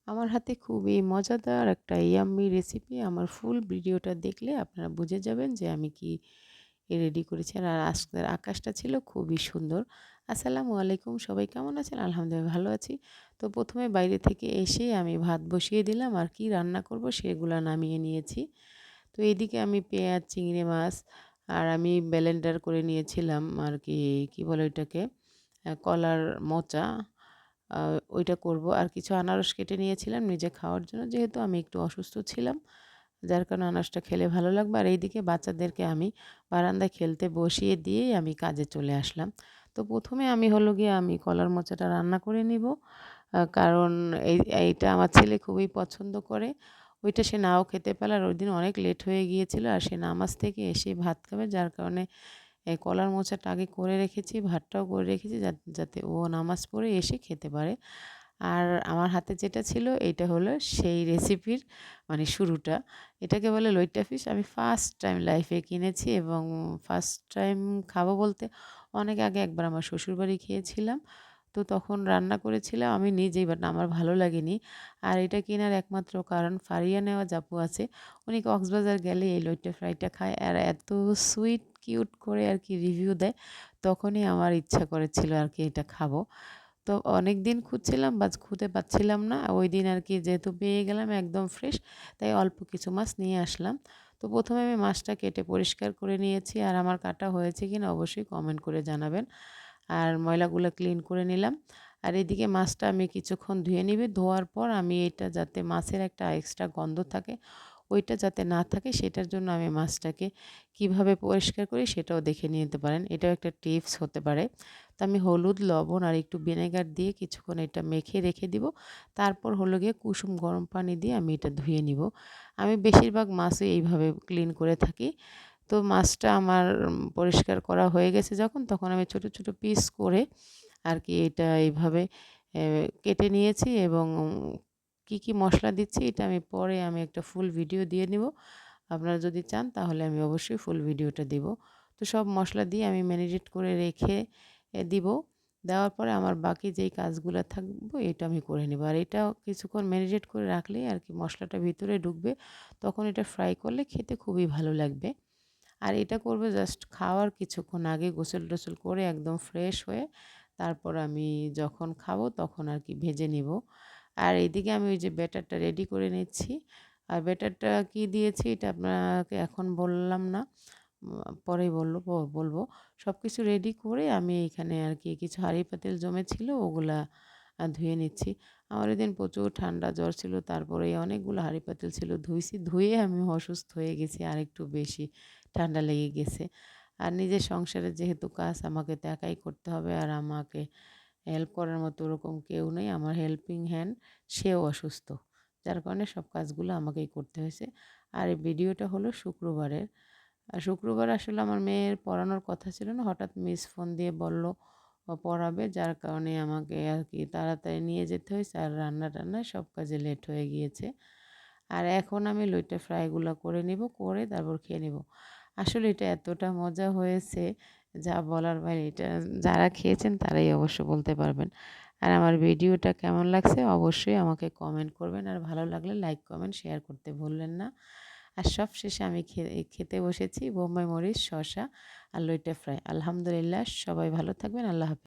আমার হাতে খুবই মজাদার একটা ইয়াম্মি রেসিপি। আমার ফুল ভিডিওটা দেখলে আপনারা বুঝে যাবেন যে আমি কি রেডি করেছি। আর আজকের আকাশটা ছিল খুবই সুন্দর। আসসালামু আলাইকুম, সবাই কেমন আছেন? আলহামদুলিল্লাহ ভালো আছি। তো ১ম এ বাইরে থেকে এসেই আমি ভাত বসিয়ে দিলাম আর কি রান্না করব সেগুলা নামিয়ে নিয়েছি। তো এদিকে আমি পেঁয়াজ, চিংড়ি মাছ আর আমি ব্লেন্ডার করে নিয়েছিলাম আর কি, কি বলে ওইটাকে? কলার মোচা। আ ওইটা করব। আর কিছু আনারস কেটে নিয়েছিলাম নিজে খাওয়ার জন্য। যেহেতু আমি একটু অসুস্থ ছিলাম, যার কারণে আনারসটা খেলে ভালো লাগবে। আর এইদিকে বাচ্চাদেরকে আমি বারান্দায় খেলতে বসিয়ে দিয়েই আমি কাজে চলে আসলাম। তো ১ম এ আমি হলো গিয়ে আমি কলার মোচাটা রান্না করে নিব। কারণ এইটা আমার ছেলে খুবই পছন্দ করে। ওইটা সে নাও খেতে পারলে আর ওইদিন অনেক লেট হয়ে গিয়েছিল। আর সে নামাজ থেকে এসেই ভাত খাবে। যার কারণে এই কলার মোচাটা আগে করে রেখেছি, ভাতটাও করে রেখেছি যাতে ও নামাজ পড়ে এসে খেতে পারে। আর আমার হাতে যেটা ছিল এইটা হলো সেই রেসিপির মানে শুরুটা। এটাকে বলে লইট্টা ফিশ। আমি ফার্স্ট টাইম লাইফে কিনেছি এবং ফার্স্ট টাইম খাবো বলতে অনেক আগে একবার আমার শ্বশুরবাড়ি খেয়েছিলাম। তো তখন রান্না করেছিলাম আমি নিজেই, বাট আমার ভালো লাগেনি। আর এটা কেনার একমাত্র কারণ ফারিয়া নেওয়াজ আপু আছে। উনি কক্সবাজার গেলে এই লইট্টা ফ্রাইটা খায় আর এত সুইট কিউট করে আর কি রিভিউ দেয়। তখনই আমার ইচ্ছা করেছিল আর কি এটা খাবো। তো অনেকদিন খুঁজছিলাম বাট খুঁজে পাচ্ছিলাম না। ওইদিন আর কি যেহেতু পেয়ে গেলাম একদম ফ্রেশ, তাই অল্প কিছু মাছ নিয়ে আসলাম। তো ১ম এ আমি মাছটা কেটে পরিষ্কার করে নিয়েছি। আর আমার কাটা হয়েছে কিনা অবশ্যই কমেন্ট করে জানাবেন। আর ময়লাগুলো ক্লিন করে নিলাম। আর এদিকে মাছটা আমি কিছুক্ষণ ধুয়ে নিবি। ধোয়ার পর আমি এটা যাতে মাছের একটা এক্সট্রা গন্ধ থাকে, ওইটা যাতে না থাকে সেটার জন্য আমি মাছটাকে কিভাবে পরিষ্কার করি সেটাও দেখে নিতে পারেন। এটাও একটা টিপস হতে পারে। তো আমি হলুদ, লবণ আর একটু ভিনেগার দিয়ে কিছুক্ষণ এটা মেখে রেখে দিব। তারপর হলো গিয়ে কুসুম গরম পানি দিয়ে আমি এটা ধুয়ে নিব। আমি বেশিরভাগ মাছই এইভাবে ক্লিন করে থাকি। তো মাছটা আমার পরিষ্কার করা হয়ে গেছে যখন, তখন আমি ছোট, ছোট পিস করে আর কি এটা এইভাবে কেটে নিয়েছি এবং কি, কি মসলা দিচ্ছি এটা আমি পরে আমি একটা ফুল ভিডিও দিয়ে নিব। আপনারা যদি চান তাহলে আমি অবশ্যই ফুল ভিডিওটা দিব। তো সব মসলা দিয়ে আমি ম্যারিনেট করে রেখে দিব। দেওয়ার পরে আমার বাকি যেই কাজগুলা থাকবে এটা আমি করে নিব। আর এটাও কিছুক্ষণ ম্যারিনেট করে রাখলেই আর কি মসলাটা ভিতরে ঢুকবে। তখন এটা ফ্রাই করলে খেতে খুবই ভালো লাগবে। আর এটা করবে জাস্ট খাওয়ার কিছুক্ষণ আগে গোসল-টোসল করে একদম ফ্রেশ হয়ে তারপর আমি যখন খাবো তখন আর কি ভেজে নিব। আর এদিকে আমি ওই যে ব্যাটারটা রেডি করে নিচ্ছি। আর ব্যাটারটা কি দিয়েছি এটা আপনাকে এখন বললাম না। পরেই বলবো। সবকিছু রেডি করে আমি এখানে আর কি কিছু হাঁড়ি পাতিল জমেছিল ওগুলা ধুয়ে নিচ্ছি। আমার ওইদিন প্রচুর ঠান্ডা জ্বর ছিল। তারপরে অনেকগুলো হাঁড়ি পাতিল ছিল ধুইছি। ধুয়ে আমি অসুস্থ হয়ে গেছি আরেকটু বেশি ঠান্ডা লেগে গেছে। আর নিজের সংসারের যেহেতু কাজ আমাকে তো একাই করতে হবে আর আমাকে হেল্প করার মতো ওরকম কেউ নেই। আমার হেল্পিং হ্যান্ড সেও অসুস্থ। যার কারণে সব কাজগুলো আমাকেই করতে হয়েছে। আর এই ভিডিওটা হলো শুক্রবারের। শুক্রবার আসলে আমার মেয়ের পড়ানোর কথা ছিল না। হঠাৎ মিস ফোন দিয়ে বলল পড়াবে। যার কারণে আমাকে আর কি তাড়াতাড়ি নিয়ে যেতে হয়েছে। আর রান্না-টান্না সব কাজে লেট হয়ে গিয়েছে। আর এখন আমি লইট্টা ফ্রাইগুলো করে নিব। করে তারপর খেয়ে নিব। আসলে এটা এতটা মজা হয়েছে যা বলার বাইরে। এটা যারা খেয়েছেন তারাই অবশ্য বলতে পারবেন। আর আমার ভিডিওটা কেমন লাগছে অবশ্যই আমাকে কমেন্ট করবেন। আর ভালো লাগলে লাইক, কমেন্ট, শেয়ার করতে ভুলবেন না। আর সবশেষে আমি খেতে বসেছি বোম্বাই মরিচ, শসা আর লইট্টা ফ্রাই। আলহামদুলিল্লাহ সবাই ভালো থাকবেন। আল্লাহ হাফেজ।